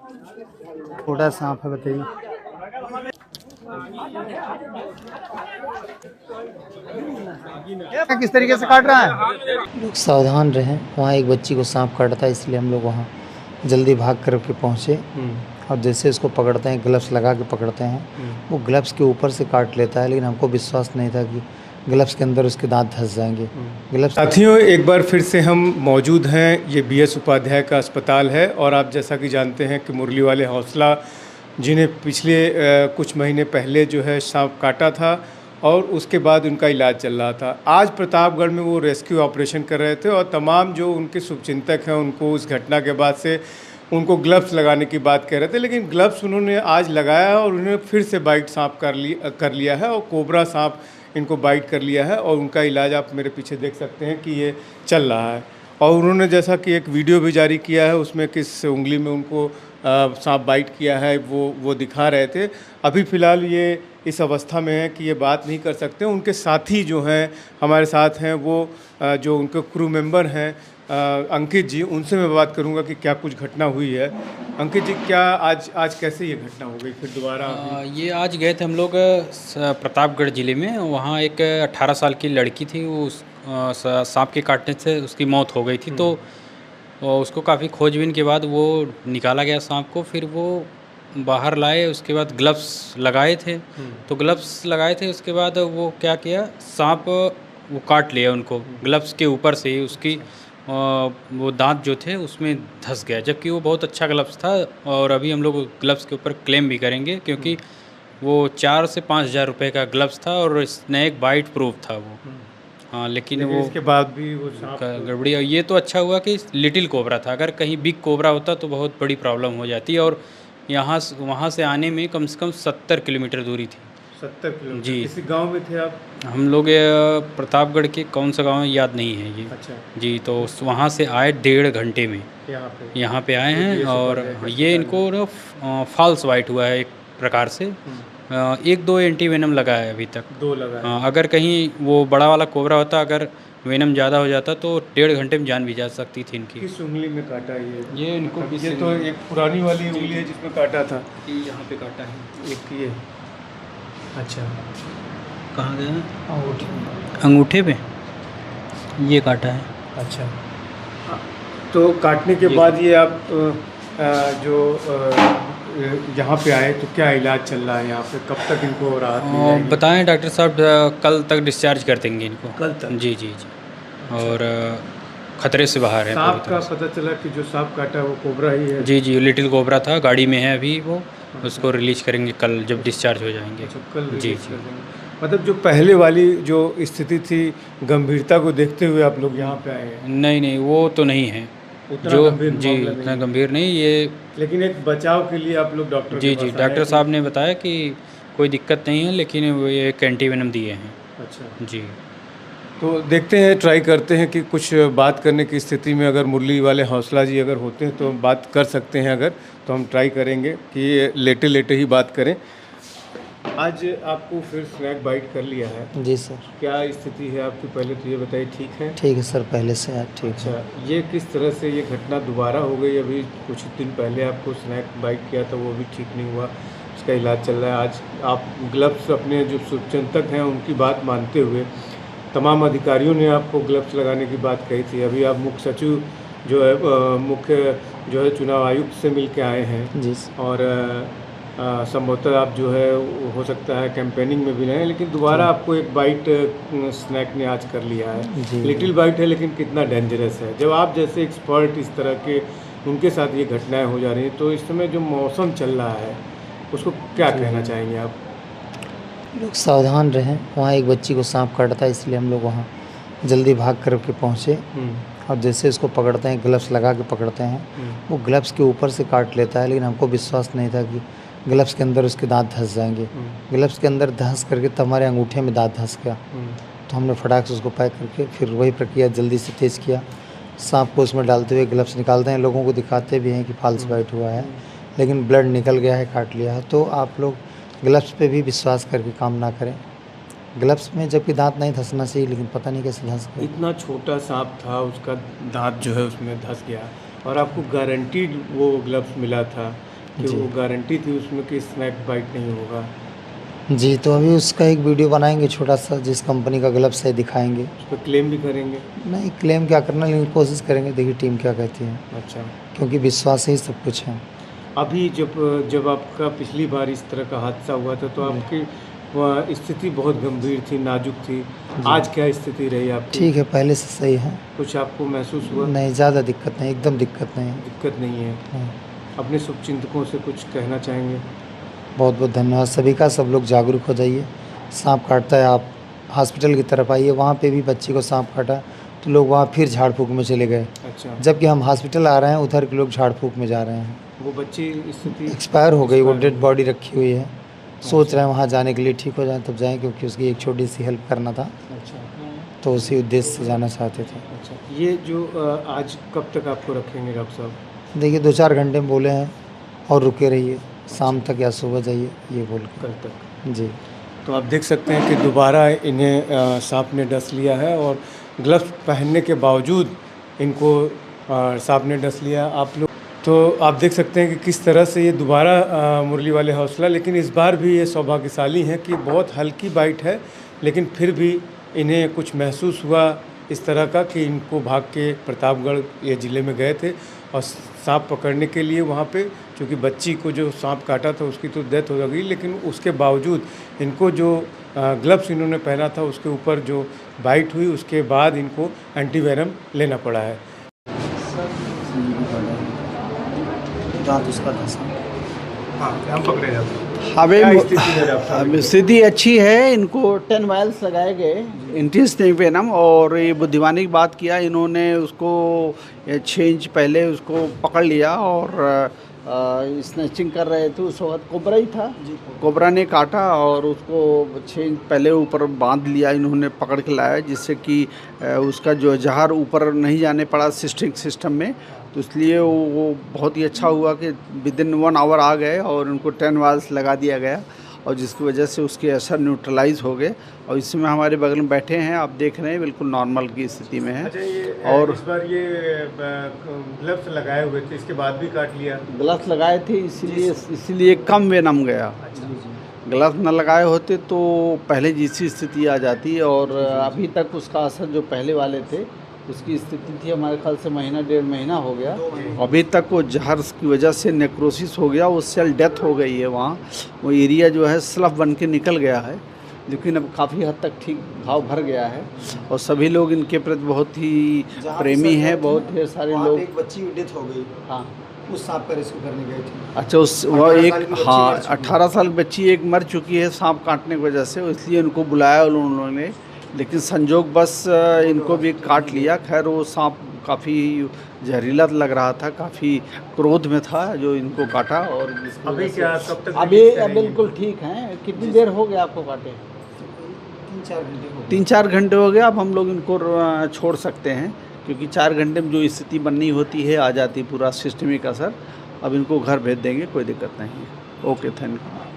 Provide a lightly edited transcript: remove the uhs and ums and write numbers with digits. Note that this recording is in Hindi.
छोटा सांप है, बताइए। किस तरीके से काट रहा है? लोग सावधान रहें। वहाँ एक बच्ची को सांप काटा था, इसलिए हम लोग वहाँ जल्दी भाग कर के पहुँचे। और जैसे इसको पकड़ते हैं, ग्लव्स लगा के पकड़ते हैं, वो ग्लव्स के ऊपर से काट लेता है, लेकिन हमको विश्वास नहीं था कि ग्लव्स के अंदर उसके दांत धंस जाएंगे। ग्लव्स साथियों, एक बार फिर से हम मौजूद हैं। ये BS उपाध्याय का अस्पताल है और आप जैसा कि जानते हैं कि मुरली वाले हौसला, जिन्हें पिछले कुछ महीने पहले जो है सांप काटा था और उसके बाद उनका इलाज चल रहा था। आज प्रतापगढ़ में वो रेस्क्यू ऑपरेशन कर रहे थे और तमाम जो उनके शुभचिंतक हैं उनको उस घटना के बाद से उनको ग्लव्स लगाने की बात कह रहे थे, लेकिन ग्लव्स उन्होंने आज लगाया और उन्होंने फिर से बाइट सांप कर लिया है और कोबरा सांप इनको बाइट कर लिया है और उनका इलाज आप मेरे पीछे देख सकते हैं कि ये चल रहा है। और उन्होंने जैसा कि एक वीडियो भी जारी किया है, उसमें किस उंगली में उनको सांप बाइट किया है वो दिखा रहे थे। अभी फ़िलहाल ये इस अवस्था में है कि ये बात नहीं कर सकते। उनके साथी जो हैं हमारे साथ हैं, वो जो उनके क्रू मेंबर हैं अंकित जी, उनसे मैं बात करूंगा कि क्या कुछ घटना हुई है। अंकित जी, क्या आज कैसे ये घटना हो गई फिर दोबारा? ये आज गए थे हम लोग प्रतापगढ़ ज़िले में। वहाँ एक 18 साल की लड़की थी, वो सांप के काटने से उसकी मौत हो गई थी। तो उसको काफ़ी खोजबीन के बाद वो निकाला गया सांप को, फिर वो बाहर लाए। उसके बाद ग्लव्स लगाए थे, तो ग्लव्स लगाए थे, उसके बाद वो क्या किया, सांप वो काट लिया उनको ग्लव्स के ऊपर से ही। उसकी वो दांत जो थे उसमें धंस गया, जबकि वो बहुत अच्छा ग्लव्स था। और अभी हम लोग ग्लव्स के ऊपर क्लेम भी करेंगे, क्योंकि वो 4 से 5 हज़ार रुपये का ग्लव्स था और स्नैक बाइट प्रूफ था वो। हाँ, लेकिन वो इसके बाद भी वो सांप गड़बड़ी। और ये तो अच्छा हुआ कि लिटिल कोबरा था, अगर कहीं बिग कोबरा होता तो बहुत बड़ी प्रॉब्लम हो जाती। और वहाँ से आने में कम से कम 70 किलोमीटर दूरी थी। 70 किलोमीटर? जी। किसी गांव में थे आप? हम लोग प्रतापगढ़ के कौन सा गांव है याद नहीं है ये। अच्छा जी, तो वहाँ से आए 1.5 घंटे में यहाँ पे आए हैं। और ये इनको ना फॉल्स वाइट हुआ है एक प्रकार से। 1-2 एंटी वेनम लगा है अभी तक। 2 लगा है। अगर कहीं वो बड़ा वाला कोबरा होता, अगर वेनम ज़्यादा हो जाता तो 1.5 घंटे में जान भी जा सकती थी इनकी। किस उंगली में काटा ये इनको ये तो एक पुरानी वाली उंगली है जिसमें काटा था। यहाँ पे काटा है। एक ये। अच्छा, कहाँ गया? अंगूठे पे ये काटा है। अच्छा। तो काटने के बाद ये आप जो यहाँ पे आए तो क्या इलाज चल रहा है यहाँ पे? कब तक इनको राहत मिल जाएगी? बताएं डॉक्टर साहब, कल तक डिस्चार्ज कर देंगे इनको। कल तक? जी जी जी। और खतरे से बाहर है। सांप का पता चला कि जो सांप काटा वो कोबरा ही है? जी जी, लिटिल कोबरा था, गाड़ी में है अभी वो। उसको रिलीज करेंगे कल जब डिस्चार्ज हो जाएंगे। अच्छा, कल जी रिलीज जी। कर देंगे। मतलब जो पहले वाली जो स्थिति थी, गंभीरता को देखते हुए आप लोग यहाँ पे आए हैं? नहीं नहीं, वो तो नहीं है उतना जो। गंभीर जी, मामला इतना नहीं। गंभीर नहीं ये। लेकिन एक बचाव के लिए आप लोग डॉक्टर जी के जी, पास आए डॉक्टर हैं? साहब ने बताया कि कोई दिक्कत नहीं है, लेकिन वो ये एक एंटीवेनम दिए हैं। अच्छा, जी। तो देखते हैं, ट्राई करते हैं कि कुछ बात करने की स्थिति में अगर मुरली वाले हौसला जी अगर होते हैं तो बात कर सकते हैं। अगर तो हम ट्राई करेंगे कि लेटे लेटे ही बात करें। आज आपको फिर स्नैक बाइट कर लिया है? जी सर। क्या स्थिति है आपकी, पहले तो ये बताइए। ठीक है? ठीक है सर, पहले से है, ठीक है। अच्छा, ये किस तरह से ये घटना दोबारा हो गई? अभी कुछ दिन पहले आपको स्नैक बाइट किया था, वो भी ठीक नहीं हुआ, उसका इलाज चल रहा है। आज आप ग्लव्स अपने जो शुभचिंतक हैं उनकी बात मानते हुए, तमाम अधिकारियों ने आपको ग्लव्स लगाने की बात कही थी। अभी आप मुख्य सचिव जो है मुख्य जो है चुनाव आयुक्त से मिल के आए हैं। जी। और संभवतः आप जो है हो सकता है कैंपेनिंग में भी रहें, लेकिन दोबारा आपको एक बाइट स्नैक ने आज कर लिया है। जी। लिटिल बाइट है, लेकिन कितना डेंजरस है। जब आप जैसे एक्सपर्ट इस तरह के उनके साथ ये घटनाएं हो जा रही हैं, तो इस समय जो मौसम चल रहा है उसको क्या कहना चाहेंगे आप? लोग सावधान रहें। वहाँ एक बच्ची को सांप काटा था, इसलिए हम लोग वहाँ जल्दी भाग कर के पहुँचे। और जैसे इसको पकड़ते हैं, ग्लव्स लगा के पकड़ते हैं, वो ग्लव्स के ऊपर से काट लेता है, लेकिन हमको विश्वास नहीं था कि ग्लव्स के अंदर उसके दांत धंस जाएंगे। ग्लव्स के अंदर धंस करके तब हमारे अंगूठे में दांत धंस गया। तो हमने फटाक से उसको पैक करके फिर वही प्रक्रिया जल्दी से तेज़ किया। सांप को उसमें डालते हुए ग्लव्स निकालते हैं, लोगों को दिखाते भी हैं कि फॉल्स बाइट हुआ है, लेकिन ब्लड निकल गया है, काट लिया है। तो आप लोग ग्लव्स पे भी विश्वास करके काम ना करें। ग्लव्स में जबकि दांत नहीं धंसना चाहिए, लेकिन पता नहीं कैसे धंस गया। इतना छोटा सांप था, उसका दांत जो है उसमें धंस गया और आपको गारंटीड वो ग्लव्स मिला था, कि जी। वो गारंटी थी उसमें कि स्नैक बाइट नहीं होगा। जी, तो अभी उसका एक वीडियो बनाएंगे छोटा सा, जिस कंपनी का ग्लव्स है दिखाएंगे। उस पर क्लेम भी करेंगे। नहीं क्लेम क्या करना, लेकिन कोशिश करेंगे, देखिए टीम क्या कहती है, अच्छा, क्योंकि विश्वास ही सब कुछ है। अभी जब आपका पिछली बार इस तरह का हादसा हुआ था तो आपकी स्थिति बहुत गंभीर थी, नाजुक थी। आज क्या स्थिति रही आपकी? ठीक है, पहले से सही है। कुछ आपको महसूस हुआ? नहीं, ज़्यादा दिक्कत नहीं, एकदम दिक्कत नहीं है। दिक्कत नहीं है। हाँ। अपने शुभचिंतकों से कुछ कहना चाहेंगे? बहुत बहुत धन्यवाद सभी का, सब लोग जागरूक हो जाइए। सांप काटता है, आप हॉस्पिटल की तरफ आइए, वहाँ पे भी बच्ची को सांप काटा तो लोग वहाँ फिर झाड़ फूक में चले गए, अच्छा, जबकि हम हॉस्पिटल आ रहे हैं, उधर के लोग झाड़ फूक में जा रहे हैं। वो बच्ची स्थिति एक्सपायर हो गई, वो डेड बॉडी रखी हुई है। सोच रहे हैं वहाँ जाने के लिए, ठीक हो जाए तब जाएं, क्योंकि उसकी एक छोटी सी हेल्प करना था, अच्छा, तो उसी उद्देश्य से जाना चाहते थे। अच्छा। ये जो आज कब तक आपको रखेंगे डॉक्टर साहब? देखिए 2-4 घंटे में बोले हैं, और रुके रहिए, शाम तक या सुबह जाइए, ये बोल कल तक। के। जी। तो आप देख सकते हैं कि दोबारा इन्हें सांप ने डस लिया है, और ग्लव्स पहनने के बावजूद इनको सांप ने डस लिया। आप लोग तो आप देख सकते हैं कि किस तरह से ये दोबारा मुरली वाले हौसला, लेकिन इस बार भी ये सौभाग्यशाली हैं कि बहुत हल्की बाइट है, लेकिन फिर भी इन्हें कुछ महसूस हुआ इस तरह का कि इनको भाग के प्रतापगढ़ ये ज़िले में गए थे और सांप पकड़ने के लिए वहाँ पे, क्योंकि बच्ची को जो सांप काटा था उसकी तो डेथ हो गई, लेकिन उसके बावजूद इनको जो ग्लव्स इन्होंने पहना था उसके ऊपर जो बाइट हुई, उसके बाद इनको एंटीवेनम लेना पड़ा है। हाँ, हम पकड़े जाते अब स्थिति अच्छी है। इनको 10 वायल्स लगाए गए एंटीवेनम, और ये बुद्धिमानी की बात किया इन्होंने, उसको 6 इंच पहले उसको पकड़ लिया और स्नैचिंग कर रहे थे। उस वक्त कोबरा ही था, कोबरा ने काटा और उसको 6 इंच पहले ऊपर बांध लिया, इन्होंने पकड़ के लाया, जिससे कि उसका जो जहर ऊपर नहीं जाने पड़ा सिस्टम में। तो इसलिए वो बहुत ही अच्छा हुआ कि विदिन 1 आवर आ गए और उनको 10 वाल्स लगा दिया गया, और जिसकी वजह से उसके असर न्यूट्रलाइज हो गए। और इस समय हमारे बगल में बैठे हैं, आप देख रहे हैं, बिल्कुल नॉर्मल की स्थिति में है। अच्छा, और इस बार ये ग्लव्स लगाए हुए थे, इसके बाद भी काट लिया? ग्लव्स लगाए थे, इसीलिए कम वेनम गया। ग्लव्स न लगाए होते तो पहले जैसी स्थिति आ जाती, और अभी तक उसका असर जो पहले वाले थे उसकी स्थिति थी, हमारे ख्याल से महीना 1.5 महीना हो गया, अभी तक वो जहर की वजह से नेक्रोसिस हो गया, वो सेल डेथ हो गई है वहाँ। वो एरिया जो है स्लफ बन के निकल गया है, लेकिन अब काफ़ी हद तक ठीक घाव भर गया है, और सभी लोग इनके प्रति बहुत ही प्रेमी हैं। बहुत ढेर सारे लोग। एक बच्ची की डेथ हो गई, हाँ, उस सांप का रेस्क्यू करने गए थे। अच्छा, उस वो एक, हाँ, 18 साल की बच्ची एक मर चुकी है सांप काटने की वजह से, इसलिए उनको बुलाया उन्होंने, लेकिन संजोग बस इनको भी काट लिया। खैर वो सांप काफ़ी जहरीला लग रहा था, काफ़ी क्रोध में था जो इनको काटा। और अभी क्या कब तक अभी रिलीज करेंगे? बिल्कुल ठीक हैं। कितनी देर हो गया आपको काटे? 3-4 घंटे हो गए। 3-4 घंटे हो गया। अब हम लोग इनको छोड़ सकते हैं, क्योंकि 4 घंटे में जो स्थिति बननी होती है आ जाती, पूरा सिस्टमिक असर। अब इनको घर भेज देंगे, कोई दिक्कत नहीं है। Okay, thank you.